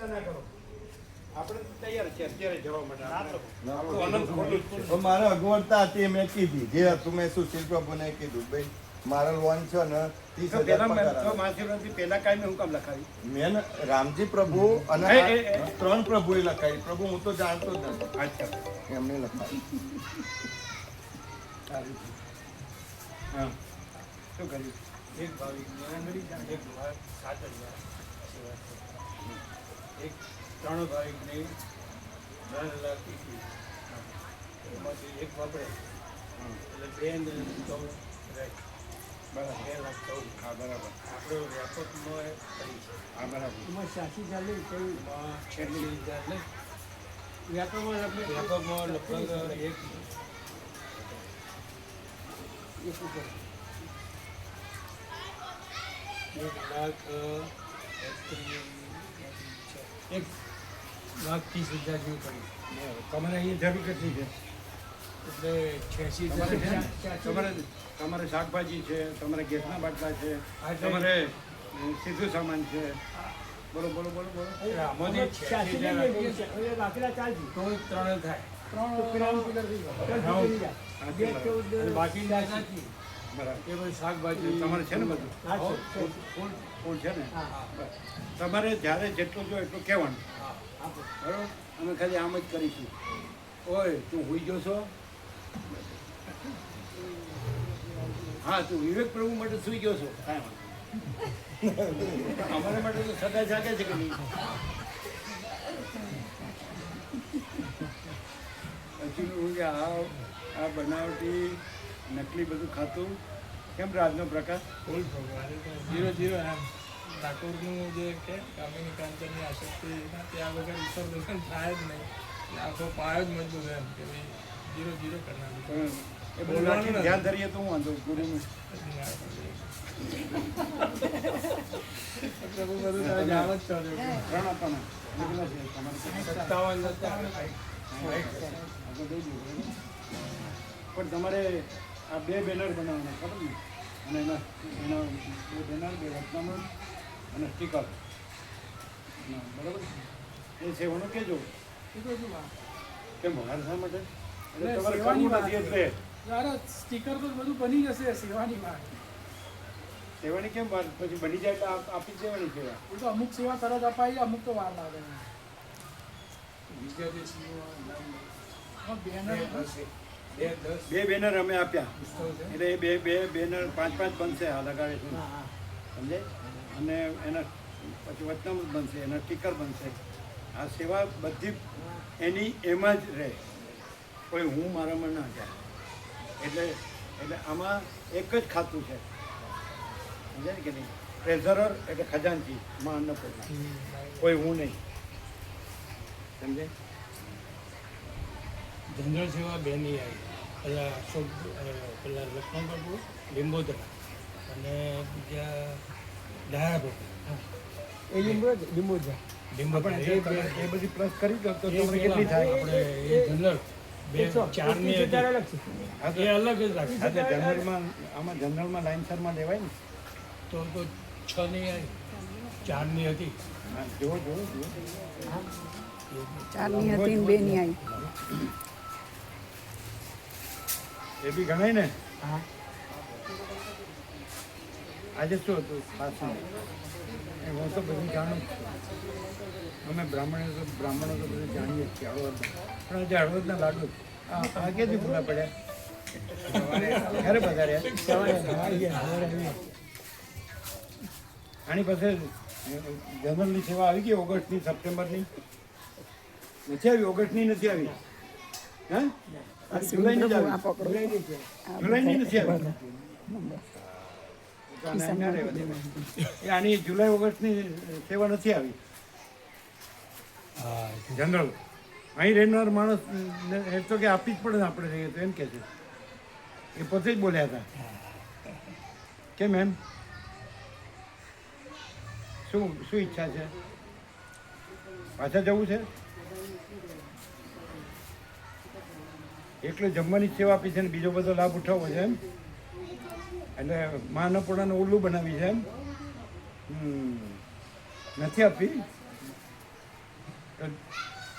ચિંતા ના કરો, આપણે તૈયાર છે અત્યારે જવા માટે. મારે અગવડતા હતી મેં કીધી જે હતું મેં સુશીલ પ્રભુને કીધું ભાઈ મારો લોન છે ને 30,000 પહેલા કાંઈ હું કામ લખાવી મેં રામજી પ્રભુ અને 3 પ્રભુએ લખાવી. પ્રભુ હું તો જાણતો જ નથી. અચ્છા એમને લખાવી. હા શું કર્યું? એક ભાવિક એક 7,000 એક 3 ભાવિકને 10,000 એમાંથી એક વાપરે એટલે 2 ને 14 રહે. બરાબર 2,14,000. હા બરાબર. આપણે વ્યાપકમાં કરી છે. હા બરાબર. એમાં 86,000 એમાં 46,000 વ્યાપકમાં લગભગ એક ઉપર 1,30,000 જેવું કર્યું. તમારે અહીંયા જરૂર કેટલી છે? એટલે 86,000. તમારે શાકભાજી છે, તમારે ગેસના બાટલા છે, તમારે સીધું સામાન છે. બોલો બોલો બોલો બોલો. મોદી 86,000 રાખેલા ચાલશે તો 3 થાય. 3 બાકી બરાબર. એ બધું શાકભાજી તમારે છે ને બધું ફૂલ છે ને. તમારે જ્યારે જેટલું જો એટલું કહેવાનું બરાબર. અમે ખાલી આમ જ કરીશું. ઓય તું હોઈ ગયો છો? હા તું વિવેક પ્રભુ માટે સુઈ ગયો છો? અમારા માટે તો સદા જાગે છે કે નહીં? પછી હું કે આ બનાવટી નકલી બધું ખાતું કેમ? રાજનો પ્રકાશ 0-0 એમ ઠાકોરનું જે કે કામિની કાંચનની આસક્તિ ત્યાં વગર ઈશ્વર દર્શન થાય જ નહીં. આખો પાયો જ મજબૂત એમ કે ભાઈ 0-0 કરનાર. એ બોલવાનું ધ્યાન ધરીએ તો હું વાંધો ગુરુનું પ્રભુ બધું જાણ જ ચાલે. 3 આપવાના 57 પણ તમારે આ 2 બેનર બનાવવાના ખબર ને? અને એના 2 બેનર 2 રત્નામૃત અને સ્ટીકર બરાબર. એ સેવાનું કહેજો કેમ બહાર શા માટે? એટલે તમારે કરવું નથી એટલે સ્ટીકર તો બધું બની જશે સેવાની માં. સેવાની કેમ વાર? પછી બની જાય તો આપી જ દેવાની સેવા. એ તો અમુક સેવા તરત અપાઈ, અમુક તો વાર લાગે. બીજા જે બે બેનર અમે આપ્યા એટલે એ બે બેનર 5-5 બનશે. આ લગાડે છે સમજે. અને એના પછી વચનામૃત બનશે, એના સ્ટીકર બનશે. આ સેવા બધી એની એમાં જ રહે, કોઈ હું મારામાં ના જાય. એટલે આમાં એક જ ખાતું છે સમજે ને કે નહીં? ટ્રેઝરર એટલે ખજાનચી માં અન્નપૂર્ણા, કોઈ હું નહીં. સમજે? જનરલ સેવા બેની આવી પેલા અશોક પેલા લક્ષ્મણ બાબુ લીંબોદરા અને બીજા ડાયા બાબુ એ લીંબોદરા એ બધી પ્લસ કરી દો તો તમને કેટલી થાય? આપણે એ જનરલ 4ની હતી એ અલગ જ રાખી. જનરલમાં આમાં જનરલમાં લાઇનસરમાં લેવાય ને તો 6ની આવી 4ની હતી. જુઓ 4ની હતી 2ની આવી. એ બી ગણાય ને. હા આજે શું હતું ખાસ? હું તો બધું જાણું જ છું. અમે બ્રાહ્મણો તો બધું જાણીએ જ છીએ હળવદના. પણ આજે હળવદના લાડુ આ ક્યાંથી પૂરા પડ્યા? ક્યારે પધાર્યા? આની પાસે જનરલની સેવા આવી ગઈ ઓગસ્ટની, સપ્ટેમ્બરની નથી આવી? ઓગસ્ટની નથી આવી? હા જુલાઈની જ આવી? જુલાઈની નથી આવી? એ આની જુલાઈ ઓગસ્ટની સેવા નથી આવી જનરલ. અહીં રહેનાર માણસ એ તો કે આપી જ પડે ને આપણે રહીએ તો એમ કે છે. એ પોતે જ બોલ્યા હતા. કેમ એમ? શું ઈચ્છા છે? પાછા જવું છે? એકલો જમવાની સેવા આપી છે ને બીજો બધો લાભ ઉઠાવવો છે એમ? એટલે મા અન્નપૂર્ણાનું ઉલ્લું બનાવી છે એમ? નથી આપી?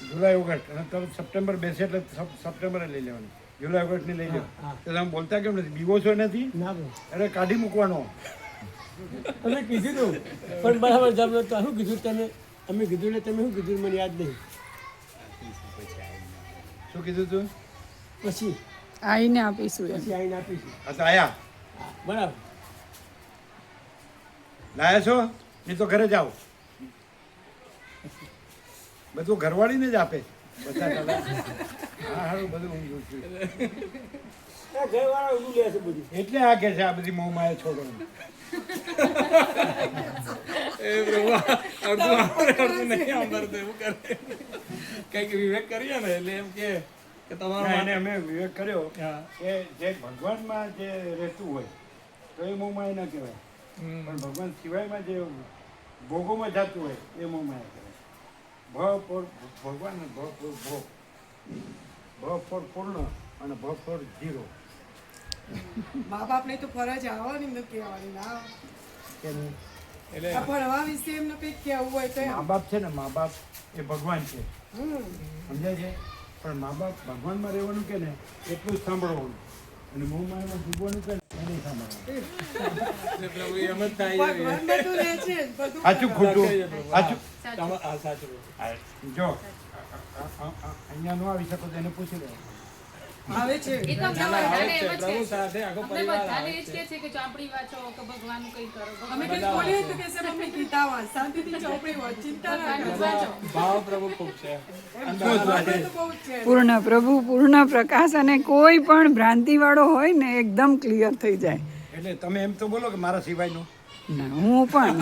જુલાઈ ઓગસ્ટ અને તમે સપ્ટેમ્બર બેસે એટલે સપ્ટેમ્બરે લઈ લેવાની. જુલાઈ ઓગસ્ટની લઈ લો. તો તમે બોલતા કેમ નથી? બીવો છો નથી? અરે કાઢી મૂકવાનો. અમે કીધું તું પણ બરાબર જવાબ નતો. શું કીધું તમે? અમે કીધું ને તમે શું કીધું મને યાદ નહીં. શું કીધું તું? પછી આવીને આપીશું એમ. પછી આવીને આપીશું. આ તો આયા બરાબર. લાયા છો? એ તો ઘરે જાઓ. બધું ઘરવાળીને જ આપે. બધા કલા. હા હારું બધું હું જોઉં છું. આ ઘરવાળા ઊંધું લે છે બધું. એટલે આ કે છે આ બધી મોં માયા છોડો. એ પ્રભુ અડધું અડધું નહીં સાંભળતું એવું કરે. કંઈક વિવેક કરીએ ને એટલે એમ કે તમારો એને અમે વિવેક કર્યો હા. કે જે ભગવાનમાં જે રહેતું હોય તો એ મોં માયા ના કહેવાય. પણ ભગવાન સિવાયમાં જે ભોગોમાં જતું હોય એ મોં માયા કહેવાય. ભ ફોર ભગવાન અને ભ ફોર ભોગ. ભ ફોર પૂર્ણ અને ભ ફોર ઝીરો. મા બાપને તો ફરજ આવવાની ને કહેવાની ના એટલે આ ભણવા વિશે એમને કંઈક કહેવું હોય તો મા બાપ છે ને મા બાપ એ ભગવાન છે. સમજાય છે? પણ મા બાપ ભગવાનમાં રહેવાનું કે ને એટલું જ સાંભળવાનું અને મોં માયામાં ડૂબવાનું કે ને એ નહીં સાંભળવાનું. પ્રભુ એમ જ થાય છે. ભગવાન બધું લે છે બધું સાચું ખોટું સાચું આ સાચું પ્રભુ. જો અહીંયા ન આવી શકો તો એને પૂછી લે. આવે છે એ તો અમને બધાને એમ જ પ્રભુ છે. સાથે આખો અમને પરિવાર બધાને આવે એ જ છે. કહે છે કે ચોપડી વાંચો કે ભગવાનનું કંઈ કરો. અમે કંઈક બોલીએ તો કે છે મમ્મી ગીતા વાંચ શાંતિથી ચોપડી વાંચ ચિંતા ના કરો વાંચો. ભાવ પ્રભુ ખૂબ છે. એમ ભગવાન તો બહુ જ છે પૂર્ણ પ્રભુ પૂર્ણ પ્રકાશ અને કોઈ પણ ભ્રાંતિવાળો હોય ને એકદમ ક્લિયર થઈ જાય. એટલે તમે એમ તો બોલો કે મારા સિવાયનું. ના હું પણ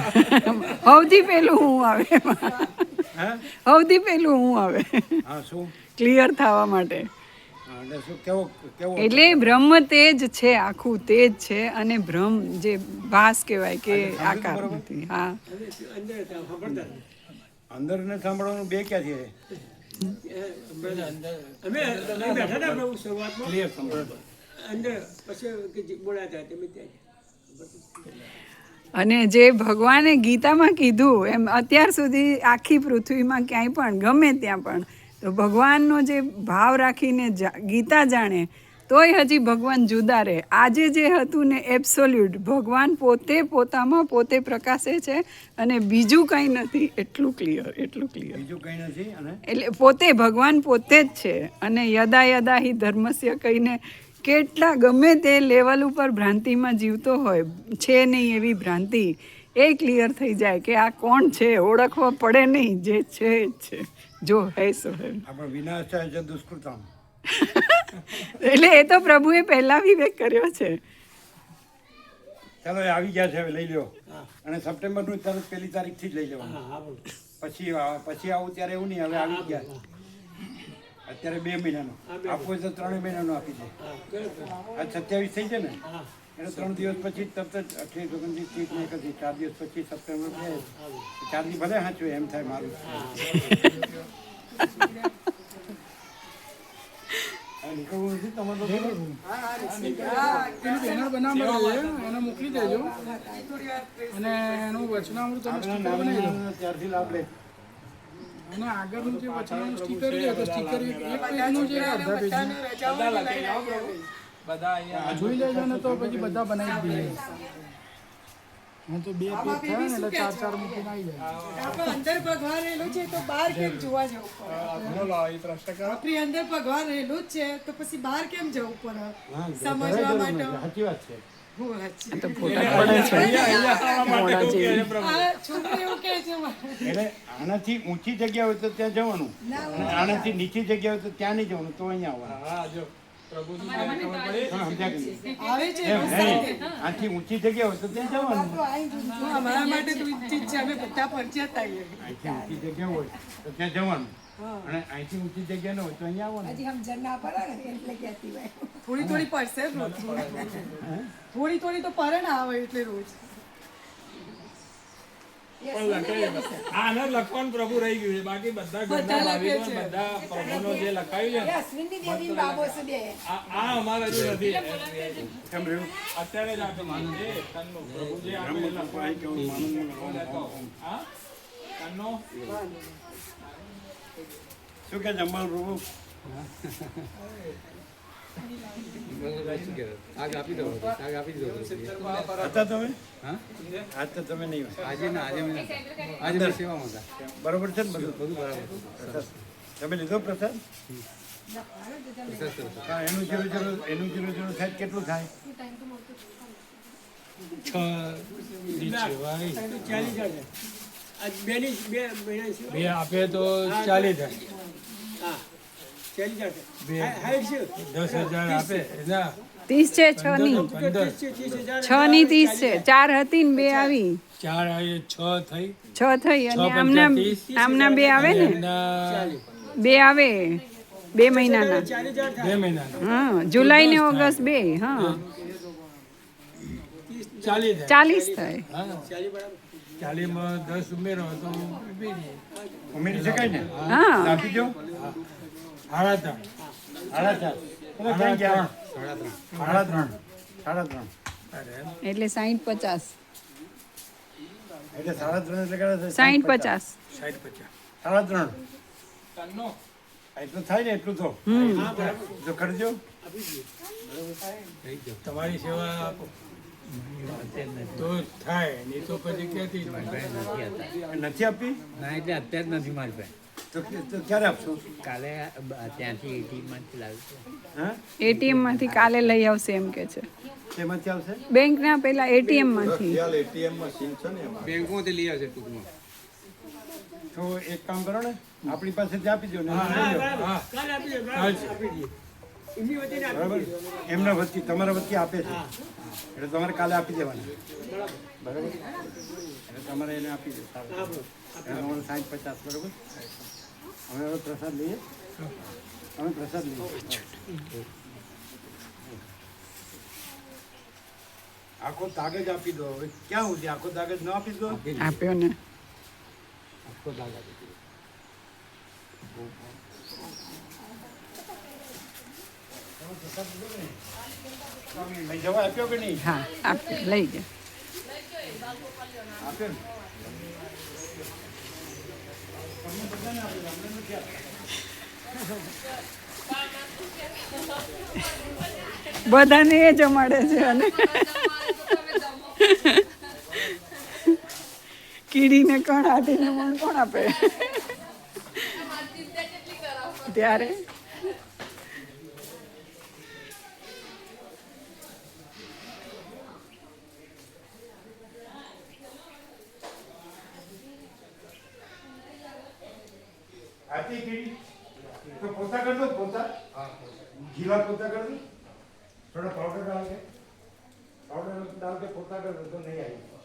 સૌથી પહેલું હું આવે હા સૌથી પહેલું હું આવે હા શું? ક્લિયર થવા માટે. હા, એટલે શું કેવો કેવો એટલે બ્રહ્મ તેજ છે, આખું તેજ છે અને બ્રહ્મ જે ભાસ કહેવાય કે આકાર નથી. હા અંદર સાંભળતા અંદર ને સાંભળવાનું બે ક્યાં છે? અમે બેઠા હતા પ્રભુ શરૂઆતમાં ક્લિયર સાંભળો. અંદર પછી કે જે બોલાતા તમે ત્યાં અને જે ભગવાને ગીતામાં કીધું એમ અત્યાર સુધી આખી પૃથ્વીમાં ક્યાંય પણ ગમે ત્યાં પણ તો ભગવાનનો જે ભાવ રાખીને ગીતા જાણે તોય હજી ભગવાન જુદા રહે. આજે જે હતું ને એબ્સોલ્યુટ ભગવાન પોતે પોતામાં પોતે પ્રકાશે છે અને બીજું કંઈ નથી. એટલું ક્લિયર એટલું ક્લિયર. બીજું કંઈ નથી. અને એટલે પોતે ભગવાન પોતે જ છે અને યદા યદા હિ ધર્મસ્ય કહીને કેટલા ગમે તે લેવલ ઉપર ભ્રાંતિમાં જીવતો હોય છે નહીં એવી ભ્રાંતિ એ ક્લિયર થઈ જાય કે આ કોણ છે ઓળખવા પડે નહીં જે છે એ જ છે. જો હે સો હે. આપણે વિનાશ થાય છે દુષ્કૃતામ. એટલે એ તો પ્રભુએ પહેલા વિવેક કર્યો છે. ચાલો એ આવી ગયા છે હવે લઈ લો. અને સપ્ટેમ્બરનું તરત પહેલી તારીખથી જ લઈ લેવાનું. હા બોલો. પછી આવું ત્યારે એવું નહીં. હવે આવી ગયા અત્યારે 2 મહિનાનો આપવું હોય તો 3 મહિનાનો આપી દે. આજ 27 થઈ છે ને એટલે 3 દિવસ પછી તરત જ 28 29 30 ને 31 4 દિવસ પછી સપ્ટેમ્બર 4 દી ભલે સાચું એમ થાય મારું. નીકળવું નથી તમારે તો બેનર બનાવવા એને મોકલી દેજો અને એનું વચનામૃત તમે સ્ટીકર બનાવી દો. ત્યારથી લાભ લે. અને આગળનું જે વચનામૃત સ્ટીકર છે તો સ્ટીકર એક પેજનું છે અડધા પેજનું બધા લખાઈ આવો પ્રભુ. બધા અહીંયા જોઈ લેજો ને તો પછી બધા બનાવી દઈએ. હું તો 2 પેજ થયા ને એટલે 4 મૂકીને આવી જાય. આપણે અંદર ભગવાન રહેલું છે તો બહાર કેમ જોવા જવું પડે? બોલો એ પ્રશ્ન કરો. આપણી અંદર ભગવાન રહેલું જ છે તો પછી બહાર કેમ જવું પડે હા, સમજવા માટે? સાચી વાત છે. હું સાચી. તો ફોટા પડે છે મોડા જેવી. આ છોકરી એવું કહે છે મને. એટલે આનાથી ઊંચી જગ્યા હોય તો ત્યાં જવાનું અને આનાથી નીચી જગ્યા હોય તો ત્યાં નહીં જવાનું, તો અહીંયા આવવાનું. હા જો પ્રભુજી ખબર પડી. હા, સમજ્યા કે નહીં? આવે છે એમ મસ્ત રીતે. નહીં. આનાથી ઊંચી જગ્યા હોય તો ત્યાં જવાનું. હું અમારા માટે તો ઈચ્છિત છે અમે બધા પંચાયત આવીએ. અહીંથી ઊંચી જગ્યા હોય તો ત્યાં જવાનું અને અહીંથી ઊંચી જગ્યા ન હોય તો અહીંયા આવવાનું. થોડી થોડી પડશે રોજ. થોડી થોડી તો પડે ને આવે એટલે રોજ. પણ લખાઈ આને લખવાનું પ્રભુ રહી ગયું છે. બાકી બધા ઘરના ભાવિકો બધા પ્રભુનો જે લખાયું છે ને આ અમારે હજુ નથી. કેમ રહ્યું? અત્યારે જ આપે માનું છે તનનું પ્રભુ જે આપે લખવાનું. હા શું કે જમવાનું પ્રભુ હતા તમે આજ તો તમે નહીં બરોબર છે ને બધું પ્રસાદ. તમે લીધો પ્રસાદ? હા, એનું જીરો જીરો થાય કેટલું થાય? 2 આપે તો 40 થાય. 10,000 આપે ના 30 છે 6 ની 6 ની 30 છે 4 હતી ને 2 આવી 4 આવી 6 થઈ 6 થઈ અને 6 આમના 35. આમના 2 આવે ને એમના 2 આવે 2 મહિનાના 2 મહિનાના હા જુલાઈ ને ઓગસ્ટ 2 હા 40 થાય. 40 થાય હા 40 માં 10 ઉમેરો તો ઉમેરી શકાય ને? હા આપી દો. હાડા સાડા 4 ક્યાં ગયા? સાડા ત્રણ. એટલે 60 50 એટલે સાડા 3 એટલે કેટલા થાય? 60 50 સાડા 3 એટલું થાય ને એટલું તો જો કરજો. તમારી સેવા તો થાય નહીં તો પછી ક્યાંથી નથી આપી ના એટલે અત્યારે જ નથી મારી પાસે તો ક્યારે આપશો? કાલે ત્યાંથી એટીએમમાંથી લાવ્યું છે. હા, એટીએમ માંથી કાલે લઈ આવશે એમ કે છે શેમાંથી આવશે? બેંક ના પેલા એટીએમ માંથી એટીએમ મશીન છે ને એમાં બેંકમાંથી લઈ આવશે ટૂંકમાં. તો એક કામ કરો ને, આપણી પાસેથી આપી દો ને લઈ લો. બરાબર? એમના વતી તમારા વતી આપે છે એટલે તમારે કાલે આપી દેવાના. બરાબર? એટલે તમારે એને આપી દો. સારું. એટલે તમારે 60 50. બરાબર? અમે હવે પ્રસાદ લઈએ. આખો કાગજ આપી દો. હવે ક્યાં સુધી આખો કાગજ ન આપી દો? આપ્યો ને લઈ જવા આપ્યો કે નહીં? હા આપ્યો લઈ ગયા આપ્યો ને? બધાને એ જ મળે છે અને કીડીને કણ હાથીને મણ કોણ આપે ત્યારે आती कीड़ी तो पोता कर दो. पोता गीला पोता कर दो. थोड़ा पाउडर डाल के पोता कर दो तो नहीं आएगी.